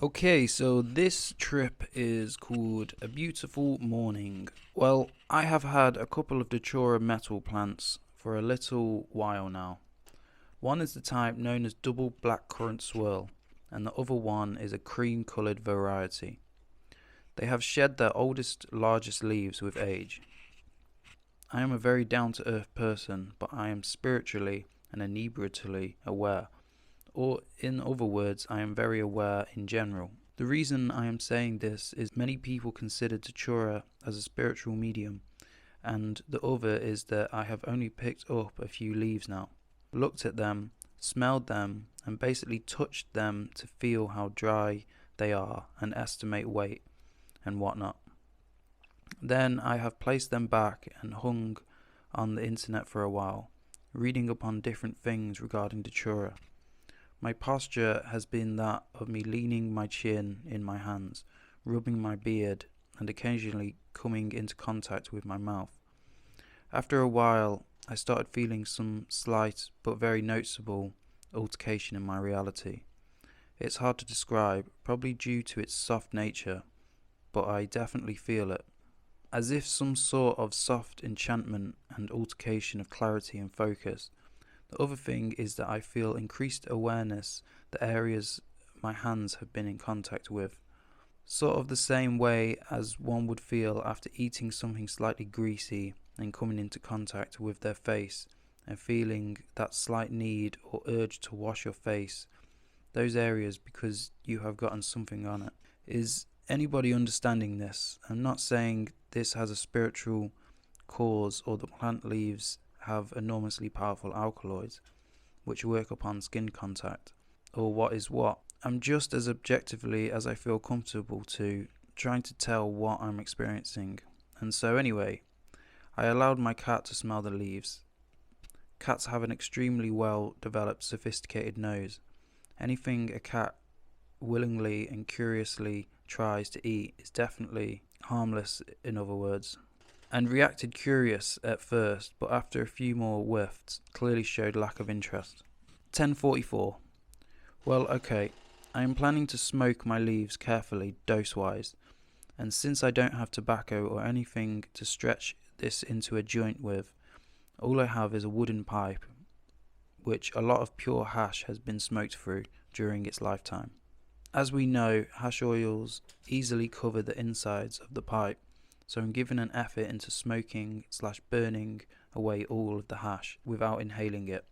Okay, so this trip is called A Beautiful Morning. Well, I have had a couple of Datura metal plants for a little while now. One is the type known as double blackcurrant swirl, and the other one is a cream coloured variety. They have shed their oldest, largest leaves with age. I am a very down to earth person, but I am spiritually and inebriately aware, or in other words, I am very aware in general. The reason I am saying this is many people consider Datura as a spiritual medium, and the other is that I have only picked up a few leaves now, looked at them, smelled them, and basically touched them to feel how dry they are and estimate weight and whatnot. Then I have placed them back and hung on the internet for a while, reading upon different things regarding Datura. My posture has been that of me leaning my chin in my hands, rubbing my beard, and occasionally coming into contact with my mouth. After a while, I started feeling some slight but very noticeable altercation in my reality. It's hard to describe, probably due to its soft nature, but I definitely feel it. As if some sort of soft enchantment and altercation of clarity and focus. The other thing is that I feel increased awareness the areas my hands have been in contact with. Sort of the same way as one would feel after eating something slightly greasy and coming into contact with their face and feeling that slight need or urge to wash your face, those areas because you have gotten something on it. Is anybody understanding this? I'm not saying this has a spiritual cause or the plant leaves have enormously powerful alkaloids which work upon skin contact, or what is what. I'm just as objectively as I feel comfortable to trying to tell what I'm experiencing. And so anyway, I allowed my cat to smell the leaves. Cats have an extremely well developed sophisticated nose. Anything a cat willingly and curiously tries to eat is definitely harmless, in other words, and reacted curious at first, but after a few more whiffs, clearly showed lack of interest. 10:44. Well, okay, I am planning to smoke my leaves carefully, dose-wise, and since I don't have tobacco or anything to stretch this into a joint with, all I have is a wooden pipe, which a lot of pure hash has been smoked through during its lifetime. As we know, hash oils easily cover the insides of the pipe, so I'm giving an effort into smoking/burning away all of the hash without inhaling it,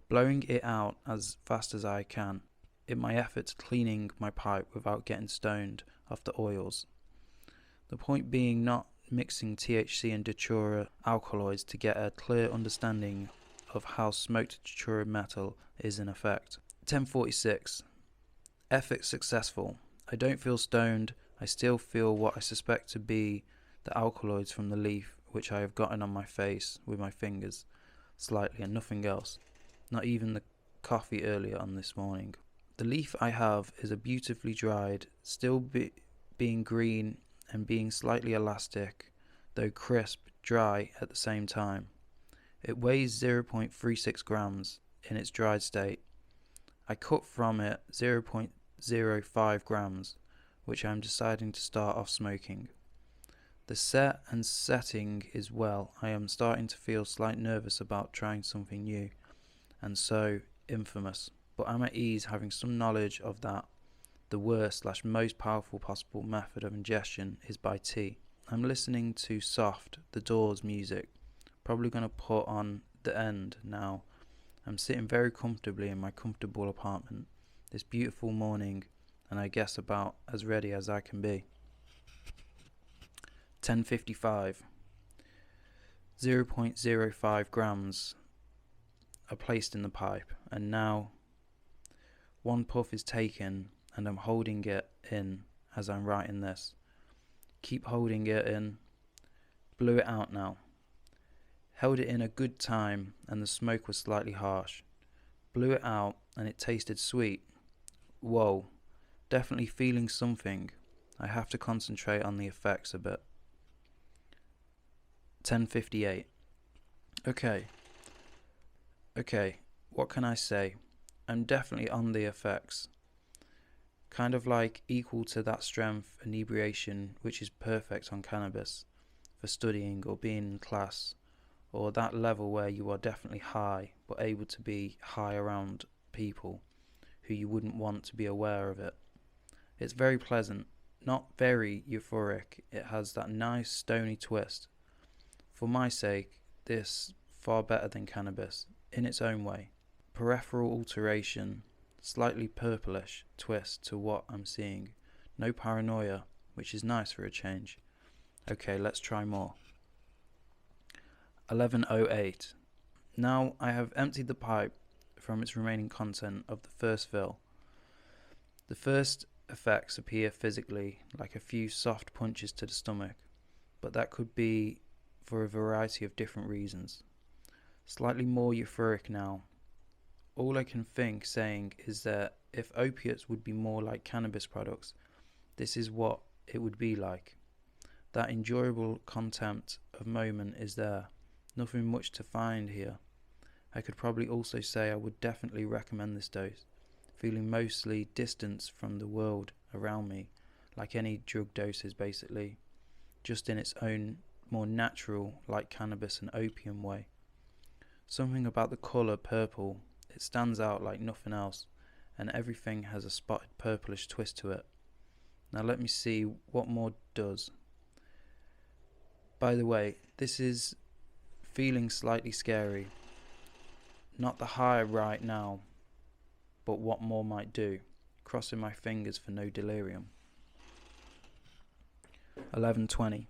blowing it out as fast as I can, in my efforts cleaning my pipe without getting stoned off the oils. The point being not mixing THC and Datura alkaloids to get a clear understanding of how smoked Datura metal is in effect. 10:46. Effort successful. I don't feel stoned. I still feel what I suspect to be the alkaloids from the leaf which I have gotten on my face with my fingers slightly and nothing else. Not even the coffee earlier on this morning. The leaf I have is a beautifully dried, still being green and being slightly elastic, though crisp, dry at the same time. It weighs 0.36 grams in its dried state. I cut from it 0.05 grams, which I am deciding to start off smoking. The set and setting is well. I am starting to feel slight nervous about trying something new, and so infamous, but I'm at ease having some knowledge of that. The worst/most powerful possible method of ingestion is by tea. I'm listening to soft, The Doors music, probably going to put on The End now. I'm sitting very comfortably in my comfortable apartment this beautiful morning, and I guess about as ready as I can be. 10:55. 0.05 grams are placed in the pipe, and now one puff is taken, and I'm holding it in as I'm writing this. Keep holding it in. Blew it out now. Held it in a good time, and the smoke was slightly harsh. Blew it out, and it tasted sweet. Whoa, definitely feeling something. I have to concentrate on the effects a bit. 10:58. Okay, what can I say? I'm definitely on the effects. kind of like equal to that strength inebriation which is perfect on cannabis for studying or being in class, or that level where you are definitely high but able to be high around people who you wouldn't want to be aware of it. It's very pleasant, not very euphoric. It has that nice stony twist. For my sake, this far better than cannabis in its own way. Peripheral alteration, slightly purplish twist to what I'm seeing. No paranoia, which is nice for a change. Okay, let's try more. 1108. Now I have emptied the pipe from its remaining content of the first fill. The first effects appear physically like a few soft punches to the stomach, but that could be for a variety of different reasons. Slightly more euphoric now. All I can think saying is that if opiates would be more like cannabis products, this is what it would be like. That enjoyable contempt of moment is there. Nothing much to find here. I could probably also say I would definitely recommend this dose, feeling mostly distanced from the world around me, like any drug doses basically, just in its own more natural, like cannabis and opium way. Something about the colour purple, it stands out like nothing else, and everything has a spotted purplish twist to it. Now let me see what more does. By the way, this is feeling slightly scary. Not the high right now, but what more might do. Crossing my fingers for no delirium. 1120.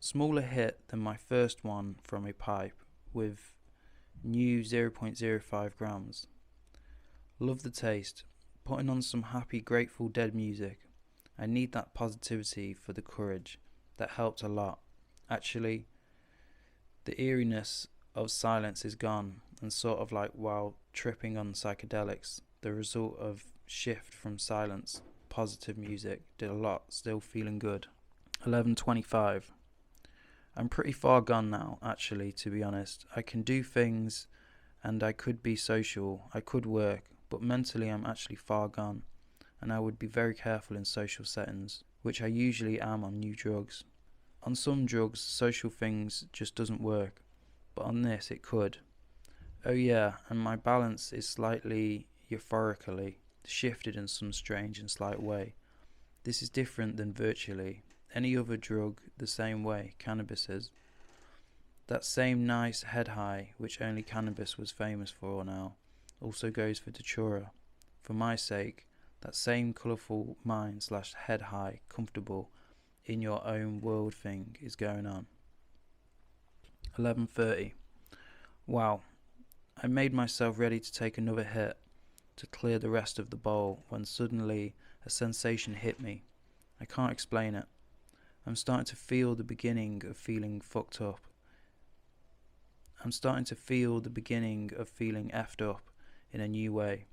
Smaller hit than my first one from a pipe with new 0.05 grams. Love the taste. Putting on some happy Grateful Dead music. I need that positivity for the courage. That helped a lot. Actually, the eeriness of silence is gone, and sort of like while tripping on psychedelics, the result of shift from silence, positive music, did a lot, still feeling good. 1125. I'm pretty far gone now, actually, to be honest. I can do things, and I could be social, I could work, but mentally I'm actually far gone, and I would be very careful in social settings, which I usually am on new drugs. On some drugs, social things just doesn't work, but on this it could. Oh yeah, and my balance is slightly euphorically shifted in some strange and slight way. This is different than virtually any other drug the same way cannabis is. That same nice head high which only cannabis was famous for now also goes for Datura. For my sake, that same colourful mind / head high, comfortable in your own world thing is going on. 11:30. Wow, I made myself ready to take another hit to clear the rest of the bowl when suddenly a sensation hit me. I can't explain it. I'm starting to feel the beginning of feeling fucked up. I'm starting to feel the beginning of feeling effed up in a new way.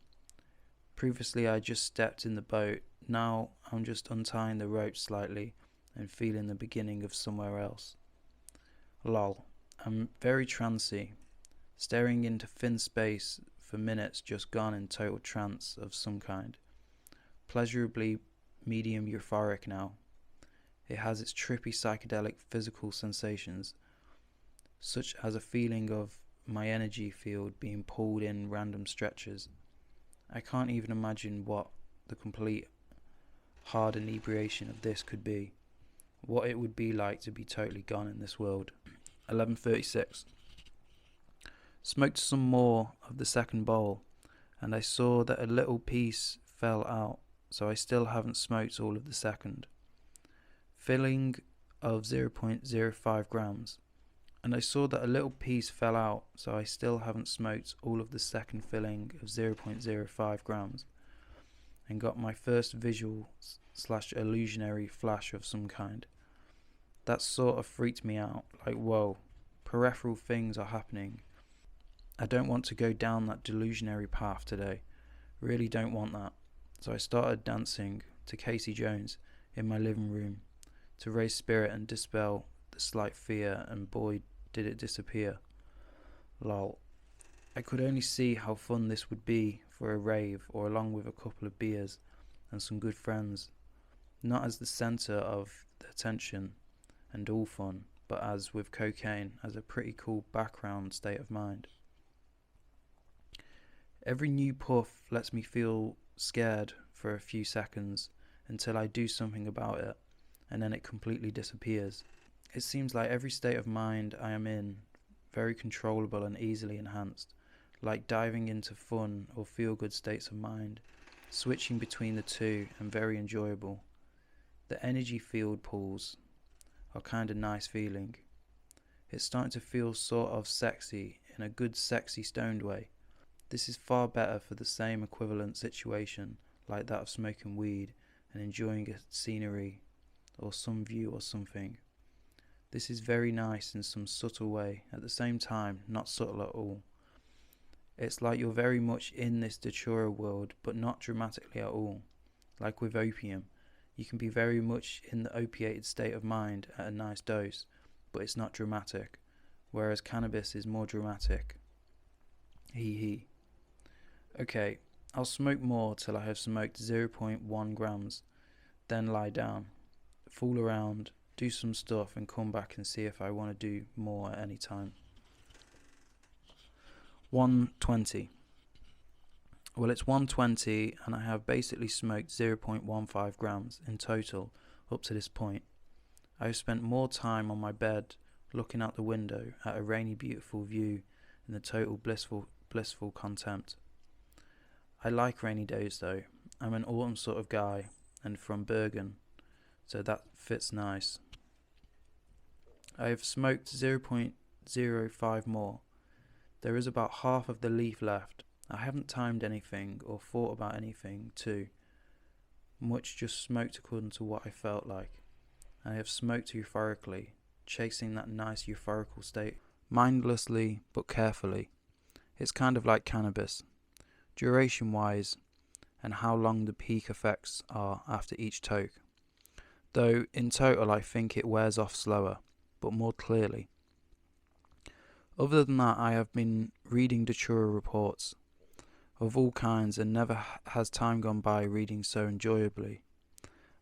Previously I just stepped in the boat, now I'm just untying the rope slightly and feeling the beginning of somewhere else. Lol, I'm very trancy, staring into thin space for minutes just gone in total trance of some kind. Pleasurably medium euphoric now. It has its trippy psychedelic physical sensations, such as a feeling of my energy field being pulled in random stretches. I can't even imagine what the complete hard inebriation of this could be, what it would be like to be totally gone in this world. 11:36. Smoked some more of the second bowl, and I saw that a little piece fell out, so I still haven't smoked all of the second. Filling of 0.05 grams, and I saw that a little piece fell out, so I still haven't smoked all of the second filling of 0.05 grams, and got my first visual / illusionary flash of some kind. That sort of freaked me out, like whoa, peripheral things are happening. I don't want to go down that delusionary path today, really don't want that. So I started dancing to Casey Jones in my living room to raise spirit and dispel the slight fear, and boy did it disappear. Lol. I could only see how fun this would be for a rave or along with a couple of beers, and some good friends, not as the centre of attention and all fun, but as with cocaine as a pretty cool background state of mind. Every new puff lets me feel scared for a few seconds until I do something about it, and then it completely disappears. It seems like every state of mind I am in very controllable and easily enhanced, like diving into fun or feel-good states of mind, switching between the two and very enjoyable. The energy field pulls are kinda nice feeling. It's starting to feel sort of sexy in a good sexy stoned way. This is far better for the same equivalent situation like that of smoking weed and enjoying a scenery or some view or something. This is very nice in some subtle way, at the same time not subtle at all. It's like you're very much in this Datura world, but not dramatically at all. Like with opium, you can be very much in the opiated state of mind at a nice dose, but it's not dramatic, whereas cannabis is more dramatic. Hee hee. Okay, I'll smoke more till I have smoked 0.1 grams, then lie down, fool around, do some stuff and come back and see if I want to do more at any time. 120. Well, it's 120 and I have basically smoked 0.15 grams in total up to this point. I have spent more time on my bed looking out the window at a rainy beautiful view in the total blissful contempt. I like rainy days though. I'm an autumn sort of guy and from Bergen, so that fits nice. I have smoked 0.05 more. There is about half of the leaf left. I haven't timed anything or thought about anything too much, just smoked according to what I felt like. I have smoked euphorically, chasing that nice euphorical state, mindlessly but carefully. It's kind of like cannabis, duration-wise, and how long the peak effects are after each toke. Though in total I think it wears off slower, but more clearly. Other than that, I have been reading Datura reports of all kinds and never has time gone by reading so enjoyably.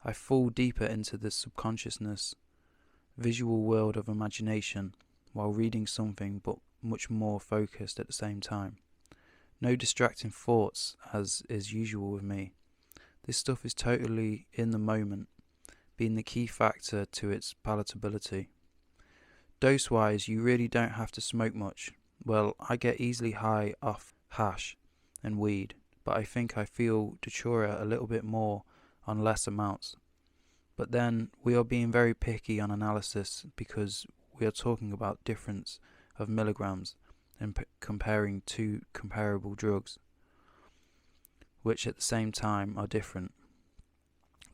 I fall deeper into the subconsciousness, visual world of imagination while reading something, but much more focused at the same time. No distracting thoughts as is usual with me. This stuff is totally in the moment, being the key factor to its palatability. Dose-wise, you really don't have to smoke much. Well, I get easily high off hash and weed, but I think I feel Datura a little bit more on less amounts. But then we are being very picky on analysis because we are talking about difference of milligrams and comparing two comparable drugs, which at the same time are different.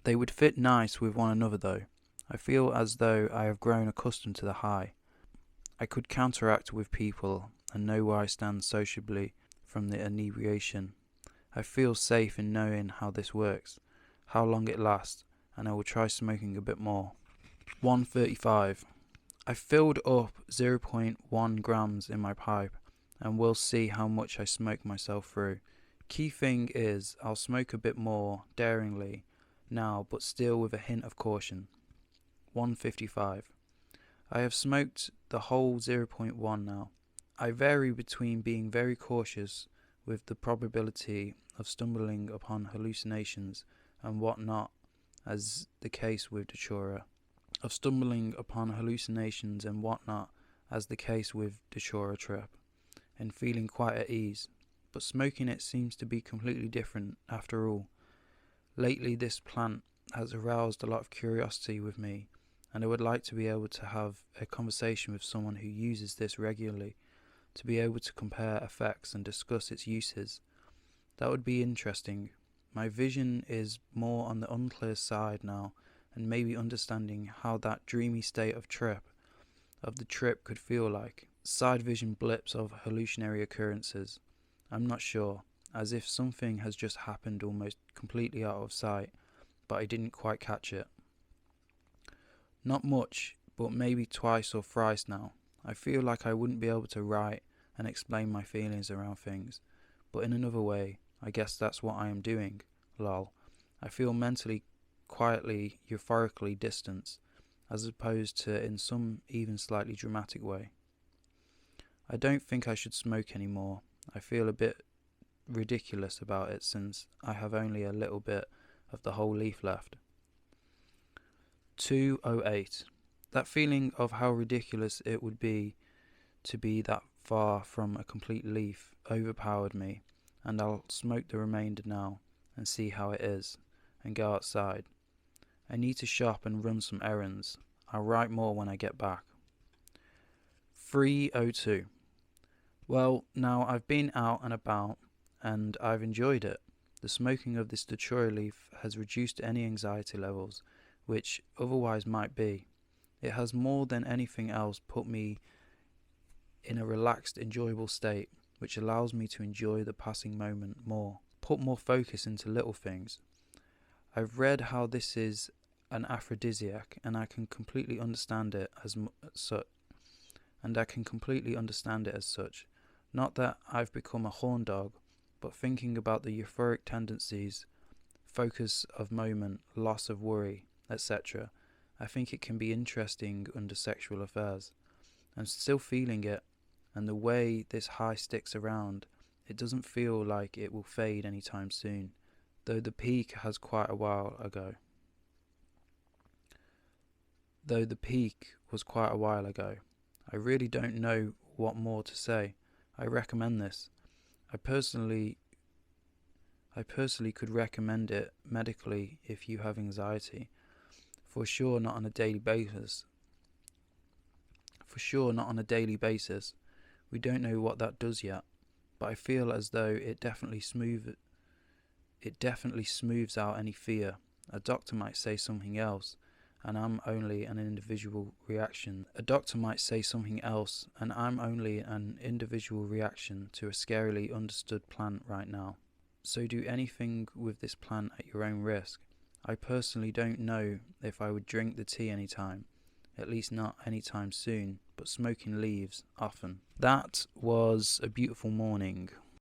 They would fit nice with one another though. I feel as though I have grown accustomed to the high. I could counteract with people and know where I stand sociably from the inebriation. I feel safe in knowing how this works, how long it lasts, and I will try smoking a bit more. 135. I filled up 0.1 grams in my pipe and we'll see how much I smoke myself through. Key thing is I'll smoke a bit more daringly now, but still with a hint of caution. 155. I have smoked the whole 0.1 now. I vary between being very cautious with the probability of stumbling upon hallucinations and what not, as the case with Datura, of stumbling upon hallucinations and whatnot, as the case with Datura trip, and feeling quite at ease. But smoking it seems to be completely different after all. Lately this plant has aroused a lot of curiosity with me, and I would like to be able to have a conversation with someone who uses this regularly, to be able to compare effects and discuss its uses. That would be interesting. My vision is more on the unclear side now, and maybe understanding how that dreamy state of the trip could feel like. Side vision blips of hallucinatory occurrences. I'm not sure, as if something has just happened almost completely out of sight, but I didn't quite catch it. Not much, but maybe twice or thrice now. I feel like I wouldn't be able to write and explain my feelings around things, but in another way, I guess that's what I am doing, lol. I feel mentally, quietly, euphorically distant, as opposed to in some even slightly dramatic way. I don't think I should smoke anymore. I feel a bit ridiculous about it since I have only a little bit of the whole leaf left. 208. That feeling of how ridiculous it would be to be that far from a complete leaf overpowered me, and I'll smoke the remainder now and see how it is, and go outside. I need to shop and run some errands. I'll write more when I get back. 302. Well, now I've been out and about, and I've enjoyed it. The smoking of this Datura leaf has reduced any anxiety levels, which otherwise might be. It has more than anything else put me in a relaxed, enjoyable state, which allows me to enjoy the passing moment more, put more focus into little things. I've read how this is an aphrodisiac, and I can completely understand it as such. Not that I've become a horn dog, but thinking about the euphoric tendencies, focus of moment, loss of worry, etc., I think it can be interesting under sexual affairs. I'm still feeling it, and the way this high sticks around, it doesn't feel like it will fade anytime soon, though the peak was quite a while ago. I really don't know what more to say. I recommend this. I personally could recommend it medically if you have anxiety. For sure not on a daily basis. We don't know what that does yet, but I feel as though it definitely smooths out any fear. A doctor might say something else, and I'm only an individual reaction to a scarily understood plant right now. So do anything with this plant at your own risk. I personally don't know if I would drink the tea anytime, at least not anytime soon, but smoking leaves often. That was A Beautiful Morning